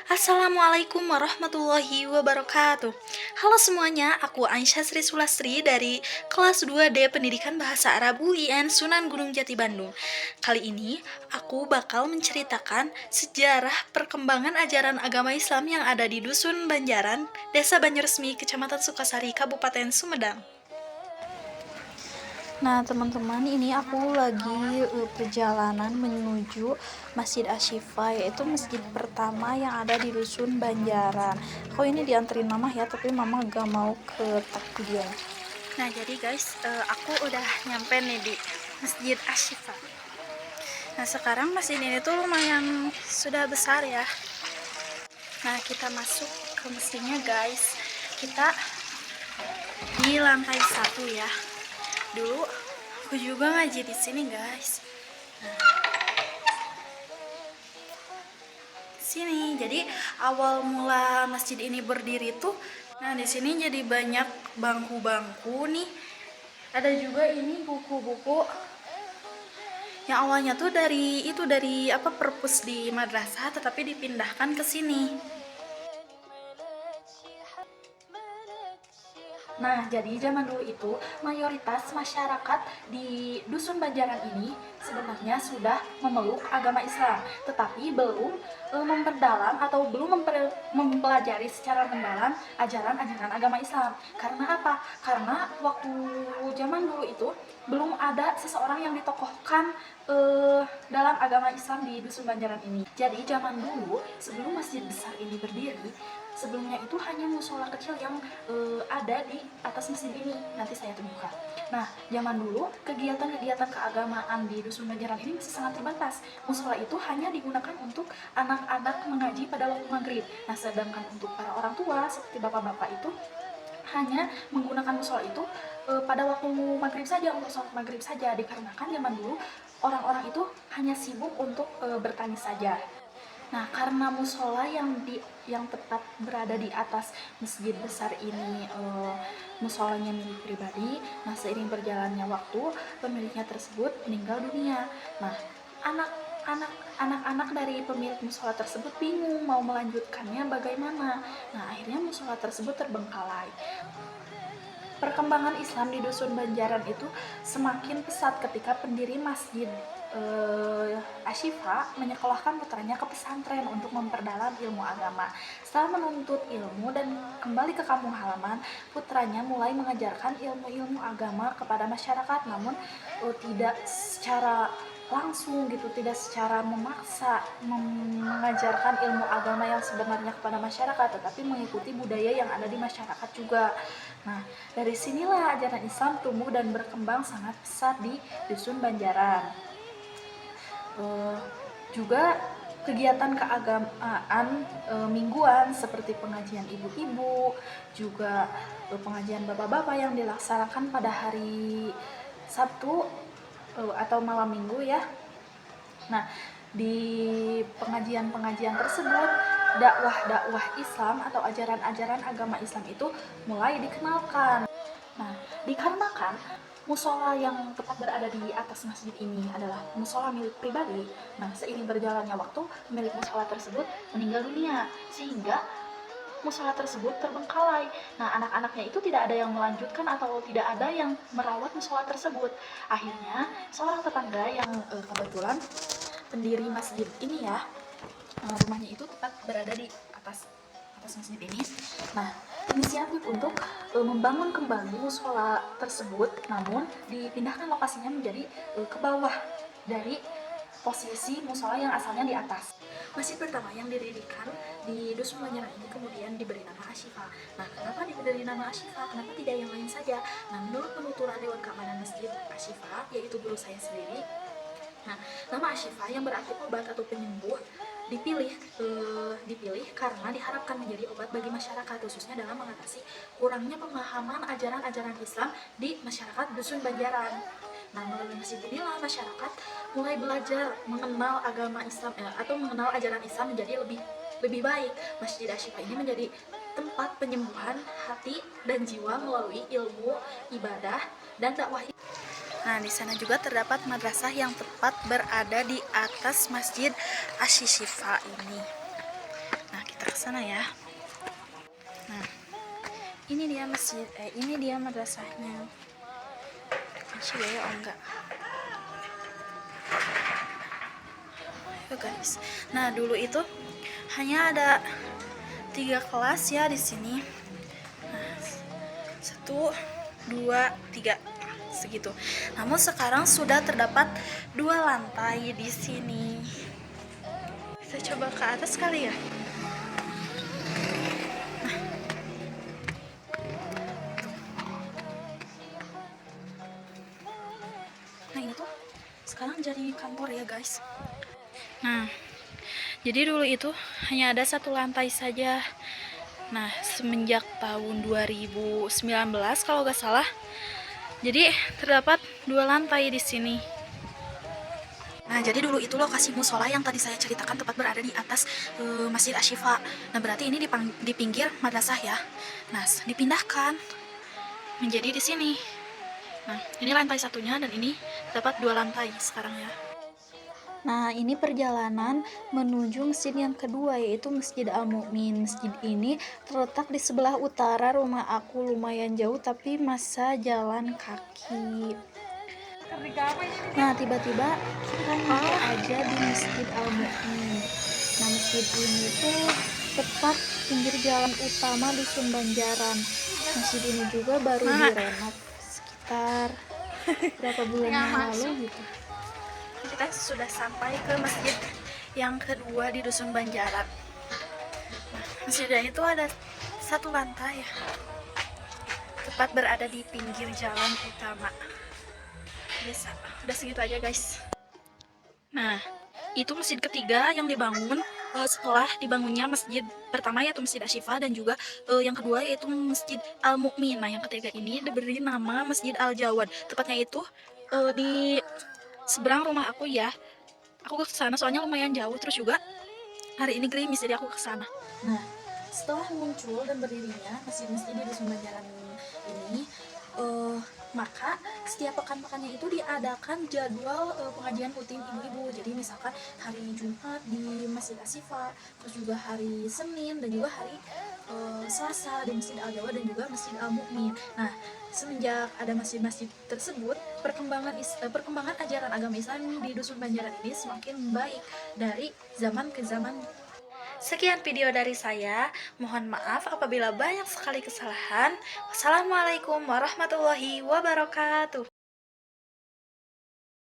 Assalamualaikum warahmatullahi wabarakatuh. Halo semuanya, aku Aisyah Sri Sulastri dari kelas 2D Pendidikan Bahasa Arab UIN Sunan Gunung Jati Bandung. Kali ini aku bakal menceritakan sejarah perkembangan ajaran agama Islam yang ada di Dusun Banjaran, Desa Banjaresmi, Kecamatan Sukasari, Kabupaten Sumedang. Nah, teman-teman, ini aku lagi perjalanan menuju Masjid Asy-Syifa, yaitu masjid pertama yang ada di Dusun Banjaran. Aku ini dianterin mama ya, tapi mama gak mau ke tag videonya. Nah, jadi guys, aku udah nyampe nih di Masjid Asy-Syifa. Nah, sekarang masjid ini tuh lumayan sudah besar ya. Nah, kita masuk ke masjidnya guys. Kita di lantai 1 ya. Dulu aku juga ngaji di sini guys. Nah, sini. Jadi awal mula masjid ini berdiri tuh, nah di sini jadi banyak bangku-bangku nih. Ada juga ini buku-buku yang awalnya tuh dari perpus di madrasah, tetapi dipindahkan ke sini. Nah, jadi zaman dulu itu mayoritas masyarakat di Dusun Banjaran ini sebenarnya sudah memeluk agama Islam, tetapi belum memperdalam atau belum mempelajari secara mendalam ajaran-ajaran agama Islam. Karena apa? Karena waktu zaman dulu itu belum ada seseorang yang ditokohkan dalam agama Islam di Dusun Banjaran ini. Jadi zaman dulu sebelum masjid besar ini berdiri, sebelumnya itu hanya musola kecil yang ada di atas masjid ini. Nanti saya tunjukkan. Nah, zaman dulu kegiatan-kegiatan keagamaan di Dusun Banjaran ini masih sangat terbatas. Musola itu hanya digunakan untuk anak-anak mengaji pada waktu maghrib. Nah, sedangkan untuk para orang tua seperti bapak-bapak itu hanya menggunakan musola itu pada waktu maghrib saja, untuk sholat maghrib saja, dikarenakan zaman dulu orang-orang itu hanya sibuk untuk bertani saja. Nah, karena musola yang tepat berada di atas masjid besar ini musolanya milik pribadi, nah seiring berjalannya waktu pemiliknya tersebut meninggal dunia. Nah, anak-anak dari pemilik musola tersebut bingung mau melanjutkannya bagaimana. Nah, akhirnya musola tersebut terbengkalai. Perkembangan Islam di Dusun Banjaran itu semakin pesat ketika pendiri Masjid Asy-Syifa menyekolahkan putranya ke pesantren untuk memperdalam ilmu agama. Setelah menuntut ilmu dan kembali ke kampung halaman, putranya mulai mengajarkan ilmu-ilmu agama kepada masyarakat, namun tidak secara langsung gitu, tidak secara memaksa mengajarkan ilmu agama yang sebenarnya kepada masyarakat, tetapi mengikuti budaya yang ada di masyarakat juga. Nah, dari sinilah ajaran Islam tumbuh dan berkembang sangat pesat di Dusun Banjaran. Juga kegiatan keagamaan mingguan seperti pengajian ibu-ibu, juga pengajian bapak-bapak yang dilaksanakan pada hari Sabtu atau malam minggu ya. Nah, di pengajian-pengajian tersebut dakwah-dakwah Islam atau ajaran-ajaran agama Islam itu mulai dikenalkan. Nah, dikarenakan musola yang tepat berada di atas masjid ini adalah musola milik pribadi. Nah, seiring berjalannya waktu, pemilik musola tersebut meninggal dunia, sehingga musola tersebut terbengkalai. Nah, anak-anaknya itu tidak ada yang melanjutkan atau tidak ada yang merawat musola tersebut. Akhirnya, seorang tetangga yang kebetulan pendiri masjid ini ya, rumahnya itu tepat berada di atas masjid ini. Nah, inisiatif untuk membangun kembali musola tersebut, namun dipindahkan lokasinya menjadi ke bawah dari posisi musola yang asalnya di atas. Masjid pertama yang didirikan di Dusun Banjaran ini kemudian diberi nama Asy-Syifa. Nah, kenapa diberi nama Asy-Syifa? Kenapa tidak yang lain saja? Nah, menurut penuturan Dewan Keamanan Masjid Asy-Syifa, yaitu guru saya sendiri, nah, nama Asy-Syifa yang berarti obat atau penyembuh dipilih karena diharapkan menjadi obat bagi masyarakat, khususnya dalam mengatasi kurangnya pemahaman ajaran-ajaran Islam di masyarakat Dusun Banjaran. Nah, melalui masjid inilah masyarakat mulai belajar mengenal agama Islam atau mengenal ajaran Islam menjadi lebih baik. Masjid Asy-Syifa ini menjadi tempat penyembuhan hati dan jiwa melalui ilmu, ibadah, dan dakwah. Nah, di sana juga terdapat madrasah yang tepat berada di atas Masjid Asy-Syifa ini. Nah, kita sana ya. Nah, ini dia masjid, ini dia madrasahnya. Masih ya, oh enggak. Yo guys. Nah, dulu itu hanya ada 3 kelas ya di sini. Nah, 1, 2, 3 segitu. Namun sekarang sudah terdapat 2 lantai di sini. Kita coba ke atas kali ya. Nah, ini tuh sekarang jadi kantor ya guys. Nah, jadi dulu itu hanya ada 1 lantai saja. Nah, semenjak tahun 2019 kalau nggak salah, jadi terdapat 2 lantai di sini. Nah, jadi dulu itu lokasi musola yang tadi saya ceritakan tepat berada di atas Masjid Ashifa. Nah, berarti ini di pinggir madrasah ya. Nah, dipindahkan menjadi di sini. Nah, ini lantai satunya dan ini dapat 2 lantai sekarang ya. Nah, ini perjalanan menuju masjid yang kedua, yaitu Masjid Al-Mu'min. Masjid ini terletak di sebelah utara rumah aku, lumayan jauh tapi masa jalan kaki. Nah, tiba-tiba kita nyampe aja di Masjid Al-Mu'min. Nah, masjid ini tuh tepat pinggir jalan utama Dusun Banjaran. Masjid ini juga baru direnov sekitar berapa bulan yang lalu gitu. Kita sudah sampai ke masjid yang kedua di Dusun Banjaran. Masjidnya itu ada 1 lantai ya, tepat berada di pinggir jalan utama. Biasa, udah segitu aja guys. Nah, itu masjid ketiga yang dibangun setelah dibangunnya masjid pertama yaitu Masjid Ashifa, dan juga yang kedua yaitu Masjid Al-Mu'min. Nah, yang ketiga ini diberi nama Masjid Al-Jawad. Tepatnya itu di seberang rumah aku ya. Aku ke sana soalnya lumayan jauh, terus juga hari ini gerimis jadi aku ke sana. Nah, setelah muncul dan berdirinya masjid-masjid di Dusun Banjaran ini, maka setiap pekan-pekannya itu diadakan jadwal pengajian rutin ibu-ibu. Jadi misalkan hari Jumat di Masjid Ashifa, terus juga hari Senin, dan juga hari Selasa di Masjid Al-Jawad dan juga Masjid Al-Mu'min. Nah, semenjak ada masjid-masjid tersebut, perkembangan ajaran agama Islam di Dusun Banjaran ini semakin baik dari zaman ke zaman. Sekian video dari saya, mohon maaf apabila banyak sekali kesalahan. Wassalamualaikum warahmatullahi wabarakatuh.